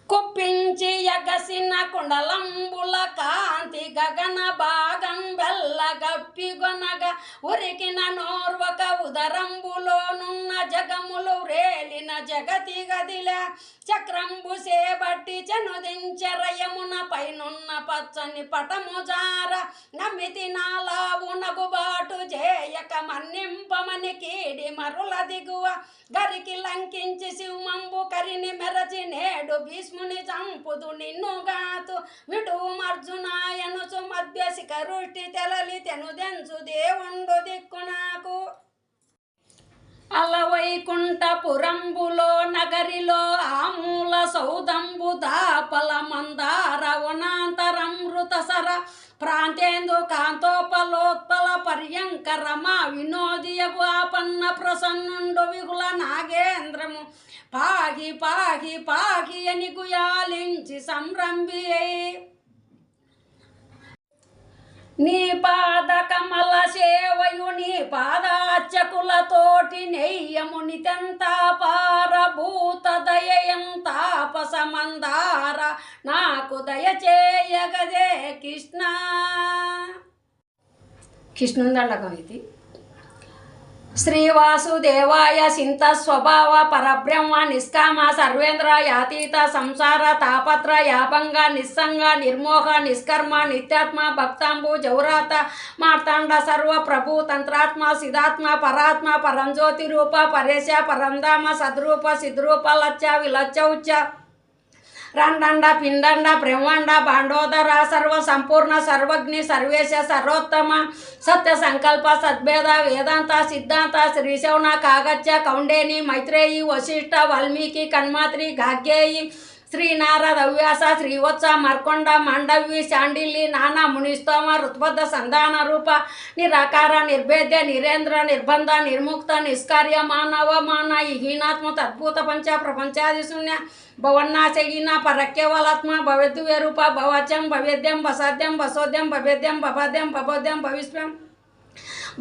కుప్పించి ఎగసిన కుండలంబుల కాంతి గగన భాగం వెల్లగప్పిగొనగా ఉరికిన నోర్వక ఉదరంబులోనున్న జగములు రేలిన జగతి గదిల చక్రంబు సేబట్టి చనుదించరయమున పైనున్న పచ్చని పటము జార నమితి నాలావు నగుబాటు చేయక మన్నింపమని కీడి మరుల దిగువ గరికి లంకించి శివమంబు కరిని మెరచి నేడు భీష్ముని చంపుదు నిన్నుగాతు విడువు అర్జునాయనుచు మధ్య శిఖరుష్టి తెలలి తెనుదెంచు దేవుండు దిక్కు నాకు అలవైకుంఠపురంబులో నగరిలో ఆమూల సౌదంబు దాపల మందార వనాంతరమృతసర ప్రాంతేందు కాంతోపలోత్పల పర్యంకరమ వినోదియగు ఆపన్న ప్రసన్నుండు విగుల నాగేంద్రము పాగి పాగి పాగి అని గుయాలించి సంరంభి నీ పాద కమల సేవయు నీ పాదార్చకులతోటి నెయ్యముని తెంతాపారభూత దయయంతాపసమందార నాకు దయచేయగదే కృష్ణ. కృష్ణుందళ్ళకం ఇది. శ్రీవాసుదేవాయ సింత స్వభావ పరబ్రహ్మ నిష్కామ సర్వేంద్రయాతీత సంసార తాపత్ర యాభంగ నిస్సంగ నిర్మోహ నిష్కర్మ నిత్యాత్మ భక్తాంబు జౌరాత మార్తాండ సర్వ ప్రభు తంత్రాత్మ సిద్ధాత్మ పరాత్మ పరంజ్యోతి రూప పరేశ పరంధామ సద్రూప సిద్రూప లచ్చ విలచ్చ ఉచ్చ రండండ పిండండ బ్రహ్మాండ భాండోదర సర్వ సంపూర్ణ సర్వజ్ఞి సర్వేశ సర్వోత్తమ సత్య సంకల్ప సద్భేద వేదాంత సిద్ధాంత శ్రీశౌన కాగత్య కౌండేని మైత్రేయి వశిష్ఠ వాల్మీకి కన్మాత్రి గాగ్గేయి శ్రీనారద వ్యాస శ్రీవత్స మర్కొండ మాండవి శాండిల్లి నానా మునిస్తోమ ఋత్బద్ధ సంధాన రూప నిరాకార నిర్భేద్య నిరేంద్ర నిర్బంధ నిర్ముక్త నిష్కార్య మానవ మాన హీనాత్మ అద్భుత పంచ ప్రపంచాది శూన్య భవన్నాశగిన పరక్యవలాత్మ భవేద్దు రూప భవచం భవేద్యం వసాద్యం వసోద్యం భవేద్యం భవాద్యం భవోద్యం భవిష్యం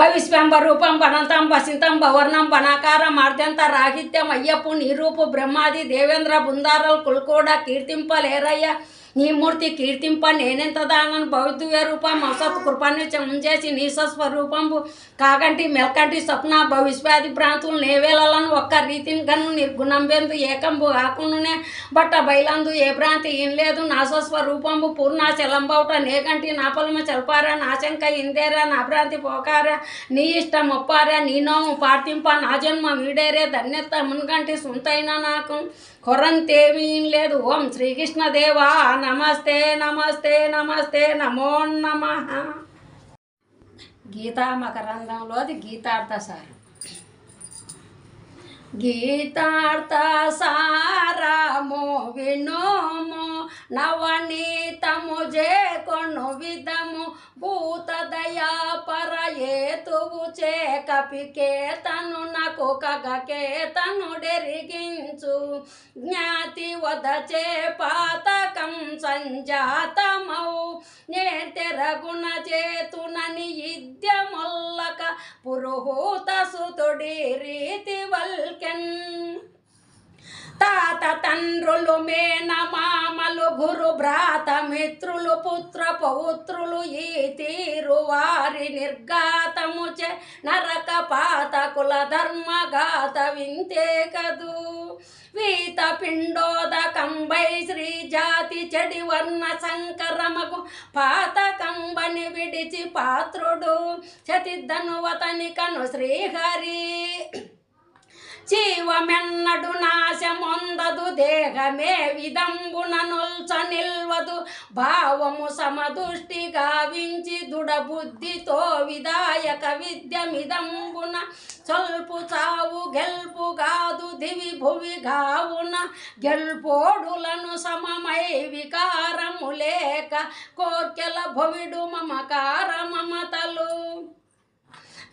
భవిష్యంబరూపం వనంతం వసింతం భవర్ణం వనాకారం ఆర్ద్యంత రాహిత్యం అయ్యప్పు నిరూపు బ్రహ్మాది దేవేంద్ర బృందారల్ కుల్కోడ కీర్తింపలేరయ్య నీ మూర్తి కీర్తింప నేనెంత దానను భవిద్య రూపం అసత్ కృపాన్ని ఉంచేసి నీ స్వరూపంబు కాగంటి మెల్కంటి స్వప్న భవిష్యాది భ్రాంతులు నేవేళలను ఒక్క రీతిని గను నిర్గుణంబెందు ఏకంబు కాకుండానే బట్ట బయలందు ఏ భ్రాంతి ఏం లేదు నా స్వరూపంబు పూర్ణ చలంబౌట నేగంటి నా పొలమ చల్పారా నా శంక ఇందేరా నా భ్రాంతి పోకారా నీ ఇష్టం ఒప్పారా నీ నోము పార్థింప నా జన్మ వీడేరే ధన్యత మున్గంటి సుంతైనా నాకు కొరంతేమీ లేదు. ఓం శ్రీకృష్ణదేవా నమస్తే నమస్తే నమస్తే నమో నమః. గీతా మకరందంలోది గీతార్థ సారం. గీతార్థ సారము వినోము నవనీతము జేకొను విధము భూత దయా పరయేతువు చేకపికేతను నకు కగకేతను డెరిగించు జ్ఞాతి వదచే పాతకం సంజాతమౌ నే తెరగుణ చేతునని ఇద్యమొల్లక పురుహూత సుతుడి రీతి వల్కెన్ తాత తండ్రులు మేనమామలు గురు భ్రాత మిత్రులు పుత్ర పౌత్రులు ఈ తీరు వారి నిర్ఘాతము చే నరక పాతకుల ధర్మఘాత వింతే కదు వీత పిండోదకంబై శ్రీ జాతి చెడి వర్ణ సంకరమగు పాతకంబని విడిచి పాత్రుడు చతిద్దనువతని కను శ్రీహరి జీవమెన్నడు నాశమొందదు దేహమే విదంబున నొల్చ నిల్వదు భావము సమదృష్టి గావించి దృఢబుద్ధితో విదాయక విద్యమిదంబున స్వల్పు చావు గెల్పు గాదు దివి భువి గావున గెల్పోడులను సమమై వికారము లేక కోర్కెల భవిడు మమకార మమతలు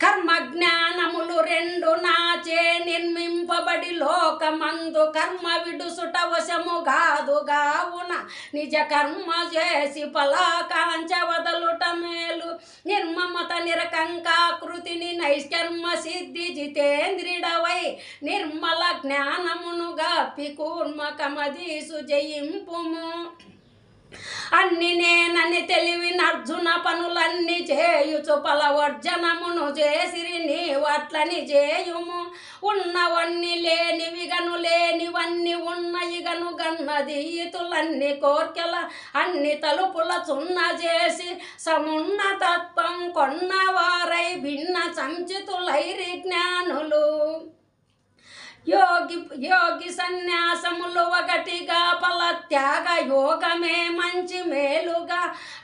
కర్మ జ్ఞానములు రెండు నాచే నిర్మింపబడి లోకమందు కర్మ విడుసుట వశము గాదు గావున నిజ కర్మ చేసి ఫలాకాంక్ష వదలుట మేలు నిర్మమత నిరకంకాకృతిని నైష్కర్మ సిద్ధి జితేంద్రిడవై నిర్మల జ్ఞానమును గాపి కూర్మకమదీసు జయింపుము అన్ని నేనని తెలివిన అర్జున పనులన్నీ చేయుచు ఫలవర్జనమును చేసిరి నీవట్లని చేయుము ఉన్నవన్నీ లేనివిగను లేనివన్నీ ఉన్నయిగను గన్నది ఈతులన్నీ కోర్కెల అన్ని తలుపుల చున్న చేసి సమున్న తత్వం కొన్నవారై భిన్న సంచితులైరి జ్ఞానులు యోగి సన్యాసములు ఒకటిగా ఫలత్యాగ యోగమే మంచి మేలుగా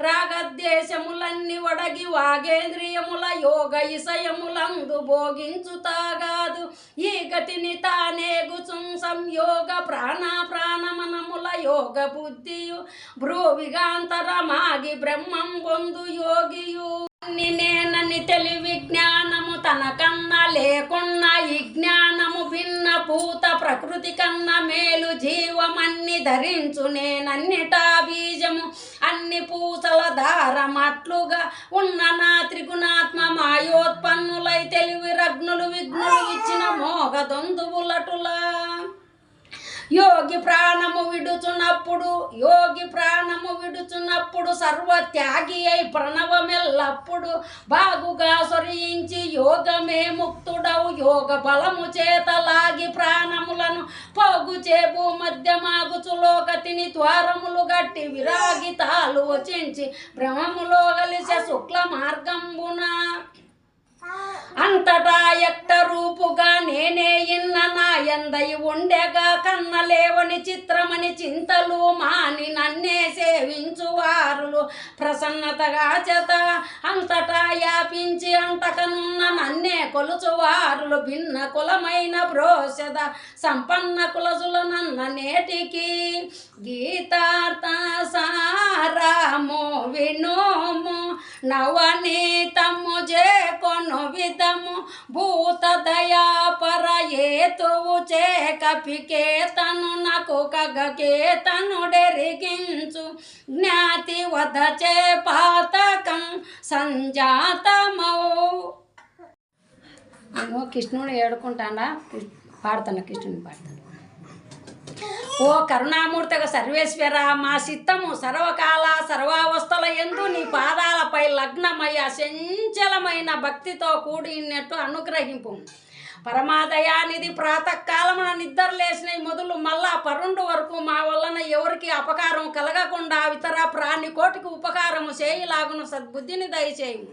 రాగద్వేషములన్నీ వడగి వాగేంద్రియముల యోగ ఇసయములందు భోగించుతాగాదు ఈ గతిని తానేగుచుం సంయోగ ప్రాణమనముల యోగ బుద్ధియు భ్రూవిగాంతరమాగి బ్రహ్మం పొందు యోగియు నేనని తెలివి జ్ఞానము తన కన్నా లేకున్నా ఈ జ్ఞానము భిన్న పూత ప్రకృతి కన్నా మేలు జీవమన్ని ధరించు నేనన్నిటా బీజము అన్ని పూసల దారమట్లుగా ఉన్న నా త్రిగుణాత్మ మాయోత్పన్నులై తెలివి రగ్నులు విఘ్నులు ఇచ్చిన మోగ దొందువులటులా యోగి ప్రాణము విడుచున్నప్పుడు సర్వత్యాగి అయి ప్రణవమెల్లప్పుడు బాగుగా సొరించి యోగమే ముక్తుడవు యోగ బలము చేత లాగి ప్రాణములను పోగు చేపు మధ్యమాగుచు లోకతిని ద్వారములు గట్టి విరాగితాలు వచించి భ్రమములో కలిసే శుక్ల మార్గంబున అంతటా ఎక్క రూపుగా నేనే ఇన్న నాయందై ఉండెగా కన్నలేవని చిత్రమని చింతలు మాని నన్నే సేవించువారులు ప్రసన్నతగా చేత అంతటా యాపించి అంటకనున్న నన్నే కొలుచువారులు భిన్న కులమైన ప్రోషద సంపన్న కులసుల నన్న నేటికి గీతార్థ సారాము వినోము నవనీతము చేకొను విధము భూత దయాపర ఏతువు చేకపికేతను నాకు కగకేతను డెరిగించు జ్ఞాతి వధ చే పాతకం సంజాతమౌ. నేను కృష్ణుని ఏడుకుంటానా పాడతాను, కృష్ణుని పాడతాను. ఓ కరుణామూర్తిగా సర్వేశ్వర, మా చిత్తము సర్వకాల సర్వావస్థల యందు నీ పాదాలపై లగ్నమై అచంచలమైన భక్తితో కూడినట్టు అనుగ్రహింపు. పరమాదయానిధి ప్రాతకాలమున నిద్రలేసిన మొదలు మళ్ళా పరుండు వరకు మా వలన ఎవరికి అపకారం కలగకుండా ఇతర ప్రాణి కోటికి ఉపకారము చేయలాగును సద్బుద్ధిని దయచేయము.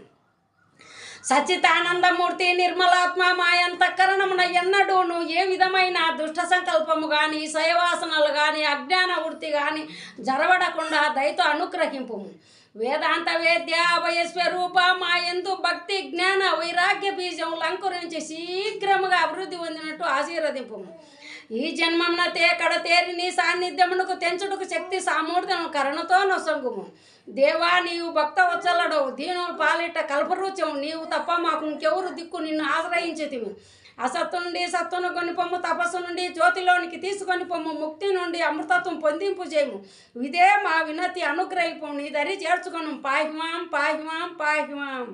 సచ్చితానందమూర్తి నిర్మలాత్మ మాయంతఃకరణమున ఎన్నడూను ఏ విధమైన దుష్ట సంకల్పము కానీ శయవాసనలు కానీ అజ్ఞాన వృత్తి కానీ జరవడకుండా దయతో అనుగ్రహింపు. వేదాంత వేద్య అభయస్వరూప మాయందు భక్తి జ్ఞాన వైరాగ్య బీజములు అంకురించి శీఘ్రముగా అభివృద్ధి పొందినట్టు ఆశీర్వదింపు. ఈ జన్మమున తేకడ తేరి నీ సాన్నిధ్యమునకు తెంచుటకు శక్తి సామూర్ధ్యము కరుణతో నొసంగుము. దేవా, నీవు భక్త వచ్చలడవు, దీనులు పాలిట కల్పరుచము, నీవు తప్ప మాకు ఇంకెవరు దిక్కు నిన్ను ఆశ్రయించితిమి. అసత్తు నుండి సత్తును కొనిపొమ్ము, తపస్సు నుండి జ్యోతిలోనికి తీసుకొని పొమ్ము, ముక్తి నుండి అమృతత్వం పొందింపు చేయము. ఇదే మా వినతి అనుగ్రహింపు, నీ దరి చేర్చుకొను. పాహిమాం పాహిమాం పాహిమాం.